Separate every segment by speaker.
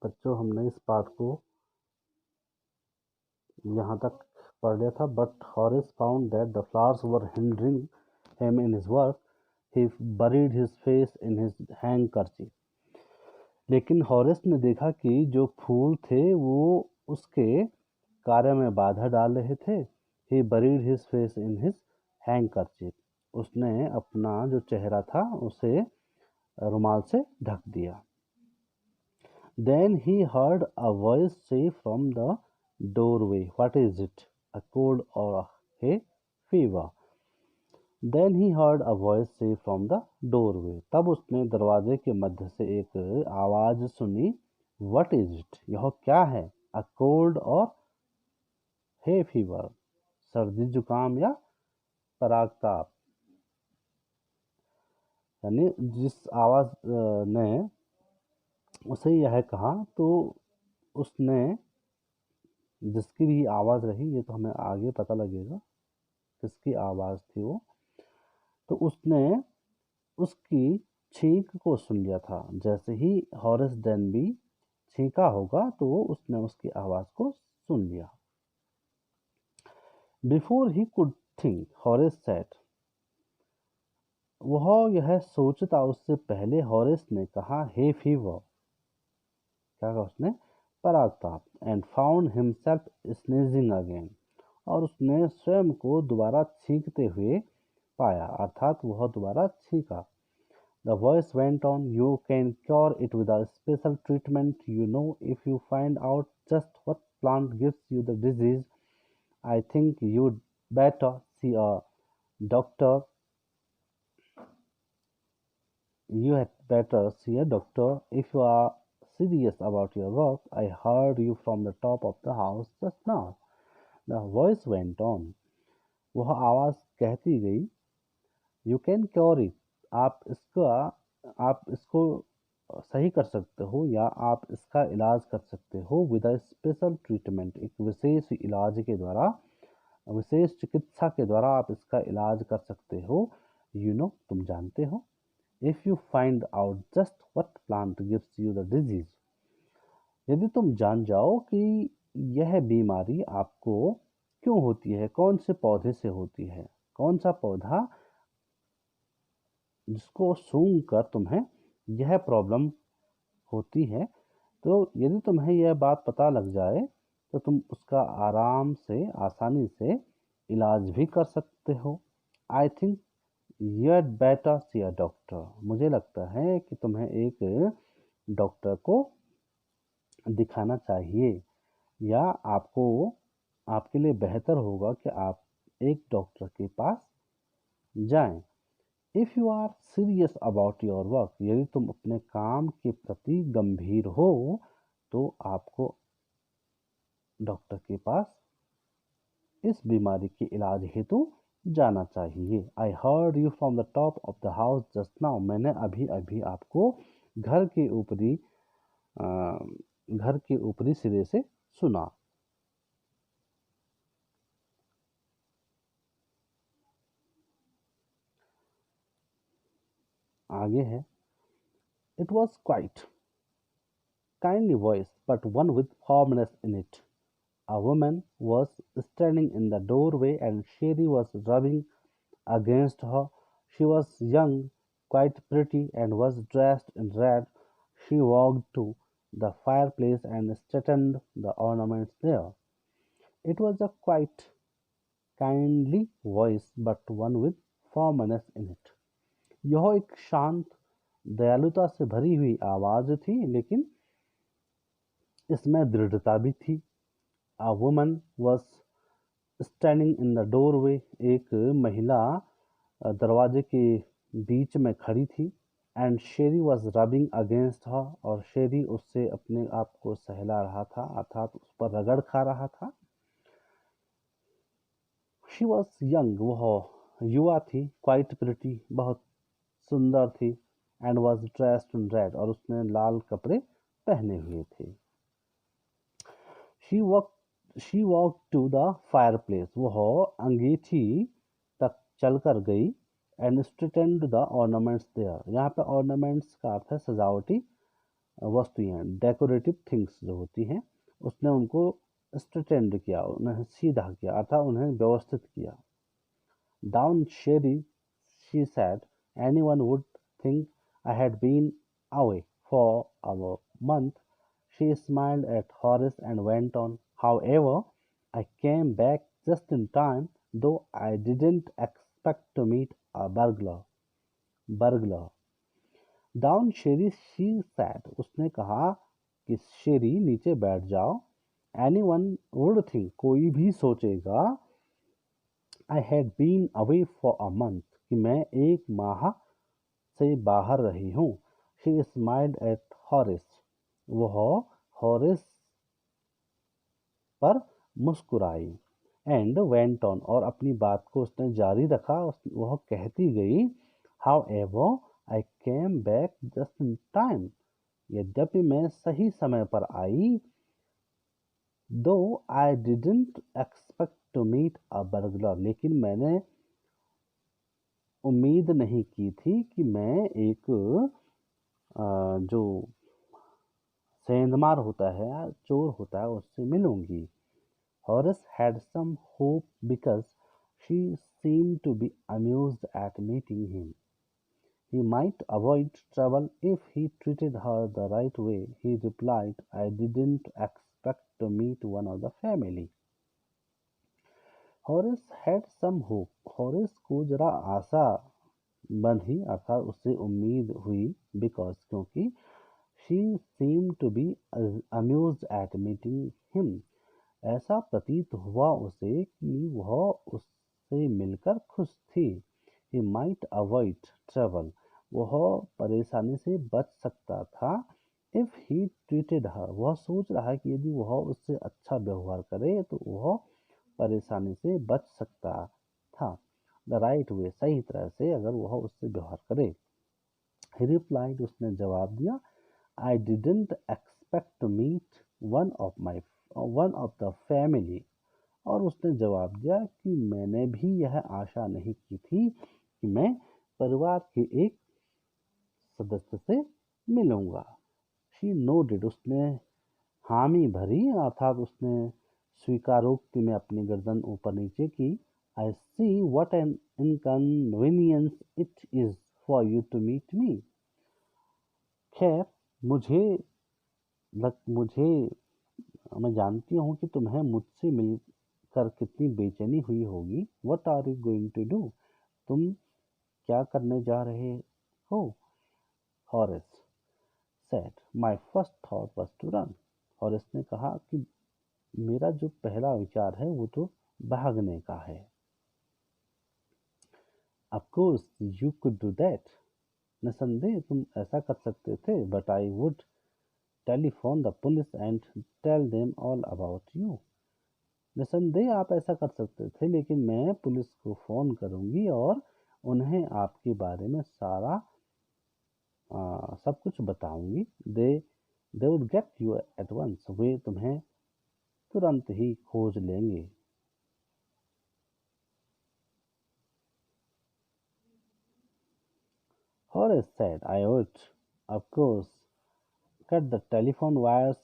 Speaker 1: बच्चों हमने इस पाठ को यहाँ तक पढ़ लिया था। But Horace found that the flowers were hindering him in his work. He buried his face in his handkerchief. लेकिन हॉरेस ने देखा कि जो फूल थे वो उसके कार्य में बाधा डाल रहे थे। He buried his face in his handkerchief. उसने अपना जो चेहरा था उसे रुमाल से ढक दिया। Then he heard a voice say from the doorway, "What is it? A cold or a hay fever?" Then he heard a voice say from the doorway. तब उसने दरवाजे के मध्य से एक आवाज सुनी, "What is it? यह क्या है? A cold or hay fever?" सर्दी जुकाम या पराग ताप। यानी जिस आवाज ने उसे यह कहा तो उसने, जिसकी भी आवाज़ रही ये तो हमें आगे पता लगेगा किसकी आवाज़ थी वो, तो उसने उसकी छींक को सुन लिया था। जैसे ही हॉरेस डेनबी छींका होगा तो उसने उसकी आवाज़ को सुन लिया। Before he could think Horace said, वह यह सोचता उससे पहले हॉरेस ने कहा, हे फीवर, क्या कहा उसने, पराग ताप। And found himself sneezing again, और उसने स्वयं को दोबारा छींकते हुए पाया, अर्थात वह दोबारा छींका। The voice went on, "You can cure it with a special treatment. You know, if you find out just what plant gives you the disease, I think you'd better see a doctor. You had better see a doctor if you are serious about your work. I heard you from the top of the house just now." The voice went on. वह आवाज़ कहती गई, "You can cure it. आप इसको सही कर सकते हो या आप इसका इलाज कर सकते हो। विद अ स्पेशल ट्रीटमेंट, एक विशेष इलाज के द्वारा, विशेष चिकित्सा के द्वारा आप इसका इलाज कर सकते हो। यू नो, तुम जानते हो। If you find out just what plant gives you the disease, यदि तुम जान जाओ कि यह बीमारी आपको क्यों होती है, कौन से पौधे से होती है, कौन सा पौधा जिसको सूंघ कर तुम्हें यह प्रॉब्लम होती है, तो यदि तुम्हें यह बात पता लग जाए तो तुम उसका आराम से, आसानी से इलाज भी कर सकते हो। I think you had better C a doctor, मुझे लगता है कि तुम्हें एक डॉक्टर को दिखाना चाहिए, या आपको, आपके लिए बेहतर होगा कि आप एक डॉक्टर के पास जाएं। If you are serious about your work, यदि तुम अपने काम के प्रति गंभीर हो तो आपको डॉक्टर के पास इस बीमारी के इलाज हेतु जाना चाहिए। I heard you from the top of the house just now, मैंने अभी अभी आपको घर के ऊपरी घर के ऊपरी सिरे से सुना। आगे है, it was quite kindly voice, but one with firmness in it. A woman was standing in the doorway and Sherry was rubbing against her. She was young, quite pretty, and was dressed in red. She walked to the fireplace and straightened the ornaments there. It was a quite kindly voice, but one with firmness in it. यह एक शांत, दयालुता से भरी हुई आवाज थी, लेकिन इसमें दृढ़ता भी थी। A woman was standing in the doorway, एक महिला दरवाजे के बीच में खड़ी थी। And Sherry was rubbing against her, और शेरी उससे अपने आप को सहला रहा था, अर्थात उस पर रगड़ खा रहा था। She was young, वह युवा थी। Quite pretty, बहुत सुंदर थी। And was dressed in red, और उसने लाल कपड़े पहने हुए थे। She walked to the fireplace, वह अंगीठी तक चलकर गई। And straightened the ornaments there, यहाँ पे ornaments का अर्थ है सजावटी वस्तुएं, डेकोरेटिव थिंग्स जो होती हैं, उसने उनको स्ट्रेटेंड किया, उन्हें सीधा किया, अर्थात उन्हें व्यवस्थित किया। Down Sheri, she said, anyone would think I had been away for a month. She smiled at Horace and went on. However, I came back just in time, though I didn't expect to meet a burglar. Burglar. Down Sheri she sat. उसने कहा कि शेरी नीचे बैठ जाओ। Anyone would think, कोई भी सोचेगा, I had been away for a month, कि मैं एक माह से बाहर रही हूँ। She smiled at Horace. वह हॉरिस पर मुस्कुराई। एंड वेंट ऑन, और अपनी बात को उसने जारी रखा। वह कहती गई, However, I came back just in time. यद्यपि मैं सही समय पर आई। Though I didn't expect to meet a burglar, लेकिन मैंने उम्मीद नहीं की थी कि मैं एक जो सेंधमार होता है, चोर होता है, उससे मिलूंगी। Horace had some hope because she seemed to be amused at meeting him. He might avoid trouble if he treated her the right way. He replied, I didn't expect to meet one of the family. Horace had some hope. Horace को जरा आशा बंधी, अर्थात उससे उम्मीद हुई, because क्योंकि she seemed to be amused at meeting him. ऐसा प्रतीत हुआ उसे कि वह उससे मिलकर खुश थी। He might avoid trouble. वह परेशानी से बच सकता था। If he treated her. वह सोच रहा है कि यदि वह उससे अच्छा व्यवहार करे तो वह परेशानी से बच सकता था। The right way. सही तरह से अगर वह उससे व्यवहार करे। He replied. उसने जवाब दिया, I didn't expect to meet one of the family. और उसने जवाब दिया कि मैंने भी यह आशा नहीं की थी कि मैं परिवार के एक सदस्य से मिलूंगा। She nodded. उसने हामी भरी, अर्थात उसने स्वीकारोक्ति में अपनी गर्दन ऊपर नीचे की। I see what an inconvenience it is for you to meet me. खैर, मैं जानती हूँ कि तुम्हें मुझसे मिलकर कितनी बेचैनी हुई होगी। What are you going to do? तुम क्या करने जा रहे हो? Horace said, My first thought was to run. Horace ने कहा कि मेरा जो पहला विचार है वो तो भागने का है। Of course you could do that. निसंदेह तुम ऐसा कर सकते थे। But I would telephone the police and tell them all about you. निसंदेह आप ऐसा कर सकते थे, लेकिन मैं पुलिस को फोन करूंगी और उन्हें आपके बारे में सारा सब कुछ बताऊंगी। They would get you at once. वे तुम्हें तुरंत ही खोज लेंगे। Horace said, I would, of course, cut the telephone wires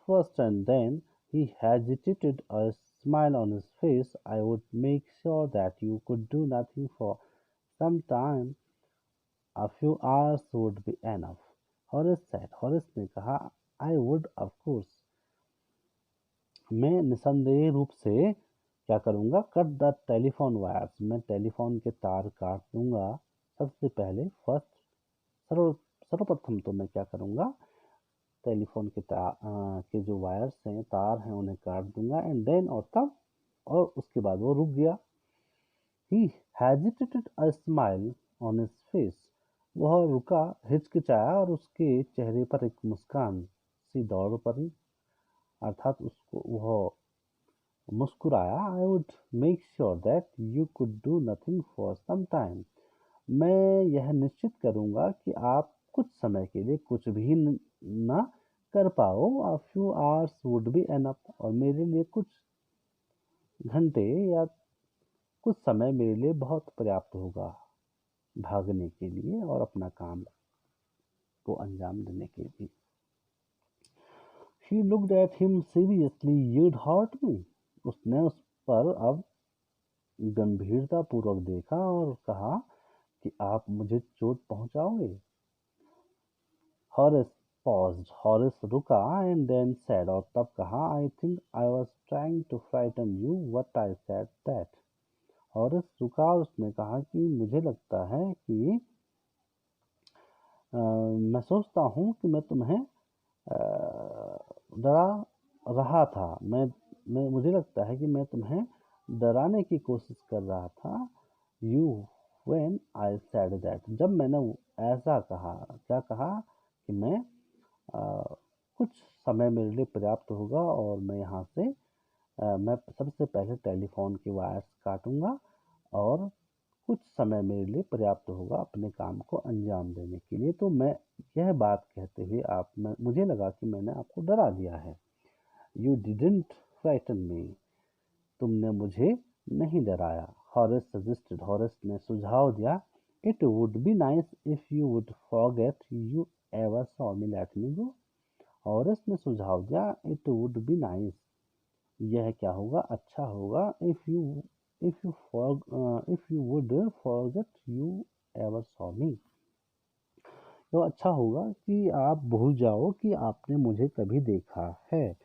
Speaker 1: first, and then he hesitated, a smile on his face. I would make sure that you could do nothing for some time. A few hours would be enough. Horace said. Horace ने कहा, I would, of course. मैं निसंदेह रूप से क्या करूँगा? Cut the telephone wires. मैं telephone के तार काट दूंगा। सबसे पहले सर्वप्रथम तो मैं क्या करूँगा? टेलीफोन के जो वायर्स हैं, तार हैं, उन्हें काट दूंगा। एंड देन, और तब, और उसके बाद वो रुक गया। He hesitated, a smile on his face. वह रुका, हिचकिचाया, और उसके चेहरे पर एक मुस्कान सी दौड़ पड़ी, अर्थात उसको वह मुस्कुराया। I would make sure that you could do nothing for some time. मैं यह निश्चित करूंगा कि आप कुछ समय के लिए कुछ भी न कर पाओ। A few hours would be enough. और मेरे लिए कुछ घंटे या कुछ समय मेरे लिए बहुत पर्याप्त होगा भागने के लिए और अपना काम को अंजाम देने के लिए। She looked at him seriously. You'd hurt me. उसने उस पर अब गंभीरतापूर्वक देखा और कहा कि आप मुझे चोट पहुंचाओगे. Horace paused. Horace रुका and then said, और तब कहा, I think I was trying to frighten you. What I said that. Horace रुका और उसने कहा कि मुझे लगता है कि मैं सोचता हूँ कि मैं तुम्हें डरा रहा था. मुझे लगता है कि मैं तुम्हें डराने की कोशिश कर रहा था. You when I said that. जब मैंने ऐसा कहा, क्या कहा कि मैं कुछ समय मेरे लिए पर्याप्त होगा और मैं यहाँ से मैं सबसे पहले टेलीफोन की वायर्स काटूंगा और कुछ समय मेरे लिए पर्याप्त होगा अपने काम को अंजाम देने के लिए. तो मैं यह बात कहते हुए मुझे लगा कि मैंने आपको डरा दिया है. यू डिडंट फ्राइटन मी. तुमने मुझे नहीं डराया. Horace suggested. हॉरेस ने सुझाव दिया. It would be nice if you would forget you ever saw me. Late me go. Horace ने सुझाव दिया. It would be nice. यह क्या होगा, अच्छा होगा. If you would forget you ever saw me. तो अच्छा होगा कि आप भूल जाओ कि आपने मुझे कभी देखा है.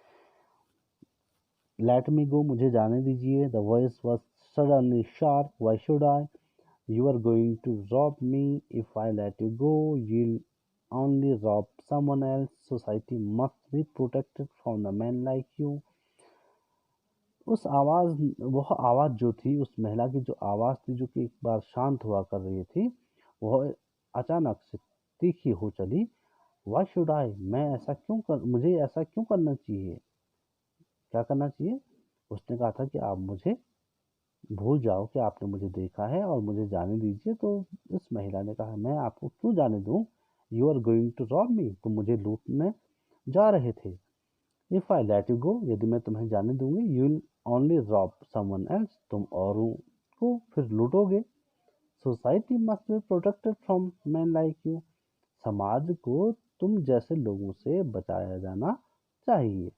Speaker 1: Let me go. मुझे जाने दीजिए. The voice was suddenly sharp. Why should I? You are going to rob me. If I let you go you'll only rob someone else. Society must be protected from the men like you. वह आवाज़ जो थी, उस महिला की जो आवाज़ थी, जो कि एक बार शांत हुआ कर रही थी, वह अचानक से तीखी हो चली. Why should I? मुझे ऐसा क्यों करना चाहिए? क्या करना चाहिए? उसने कहा था कि आप मुझे भूल जाओ कि आपने मुझे देखा है और मुझे जाने दीजिए. तो इस महिला ने कहा, मैं आपको क्यों जाने दूं? You are going to rob me. तुम मुझे लूटने जा रहे थे. If I let you go. यदि मैं तुम्हें जाने दूंगी, you will only rob someone else. तुम औरों को फिर लूटोगे. Society must be protected from man like you. समाज को तुम जैसे लोगों से बचाया जाना चाहिए.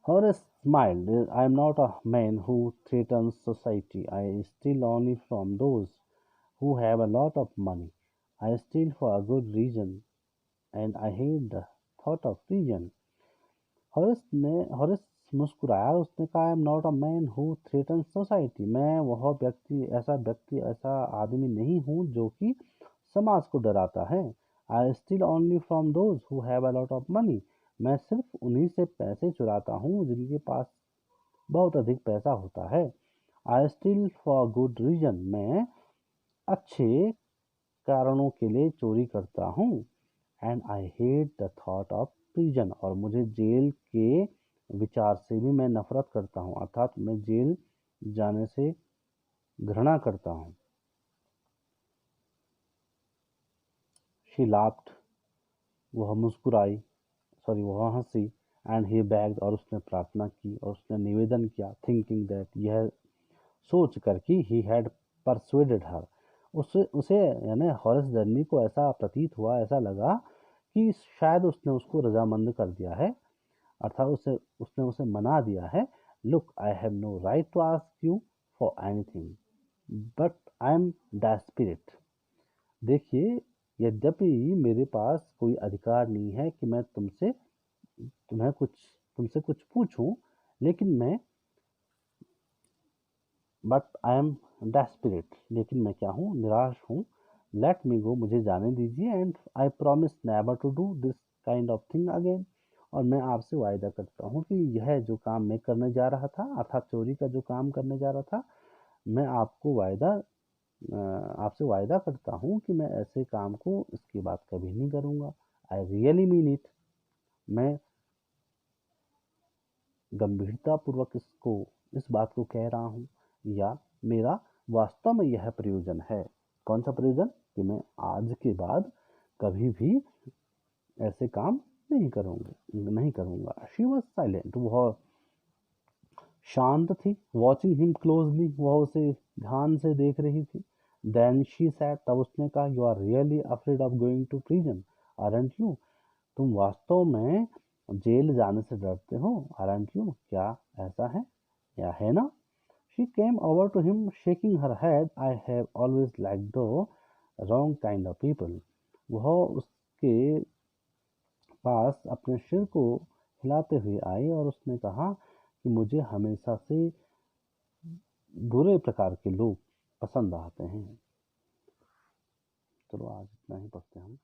Speaker 1: Horace smiled. I am not a man who threatens society. I steal only from those who have a lot of money. I steal for a good reason, and I hate the thought of prison. Horace मुस्कुराया. उसने कहा, I am not a man who threaten society. मैं वह ऐसा आदमी नहीं हूँ जो कि समाज को डराता है. I steal only from those who have a lot of money. मैं सिर्फ उन्हीं से पैसे चुराता हूँ जिनके पास बहुत अधिक पैसा होता है. I steel for good reason. मैं अच्छे कारणों के लिए चोरी करता हूँ. And I hate the thought of prison. और मुझे जेल के विचार से भी मैं नफरत करता हूँ. अर्थात मैं जेल जाने से घृणा करता हूँ. She laughed. वह मुस्कुराई. वह हंसी. And he bagged. और उसने प्रार्थना की और उसने निवेदन किया. Thinking that. यह सोच कर कि ही हैड परsuaded हर. उसे यानी हॉरेस डर्मी को ऐसा प्रतीत हुआ, ऐसा लगा कि शायद उसने उसको रजामंद कर दिया है. अर्थात उसने उसे मना दिया है. Look, I have no right to ask you for anything, but I am desperate. देखिए, यद्यपि मेरे पास कोई अधिकार नहीं है कि मैं तुमसे कुछ पूछूं, लेकिन आई एम डेस्परेट. लेकिन मैं क्या हूँ? निराश हूँ. Let me go. मुझे जाने दीजिए. And I promise never to do this kind of thing again. और मैं आपसे वायदा करता हूँ कि यह जो काम मैं करने जा रहा था, अर्थात चोरी का जो काम करने जा रहा था, मैं आपसे वायदा करता हूँ कि मैं ऐसे काम को इसके बाद कभी नहीं करूँगा. I really mean it. मैं गंभीरतापूर्वक इस बात को कह रहा हूँ, या मेरा वास्तव में यह प्रयोजन है. कौन सा प्रयोजन? कि मैं आज के बाद कभी भी ऐसे काम नहीं करूँगा. She was silent. वह शांत थी. Watching him closely. वह उसे ध्यान से देख रही थी. Then she said. तब उसने कहा, you are really afraid of going to prison, aren't you? तुम वास्तव में जेल जाने से डरते हो, aren't you? क्या ऐसा है या है ना? She came over to him, shaking her head. I have always liked the wrong kind of people. वह उसके पास अपने सिर को हिलाते हुए आई और उसने कहा कि मुझे हमेशा से बुरे प्रकार के लोग पसंद आते हैं। चलो आज इतना ही पढ़ते हैं हम।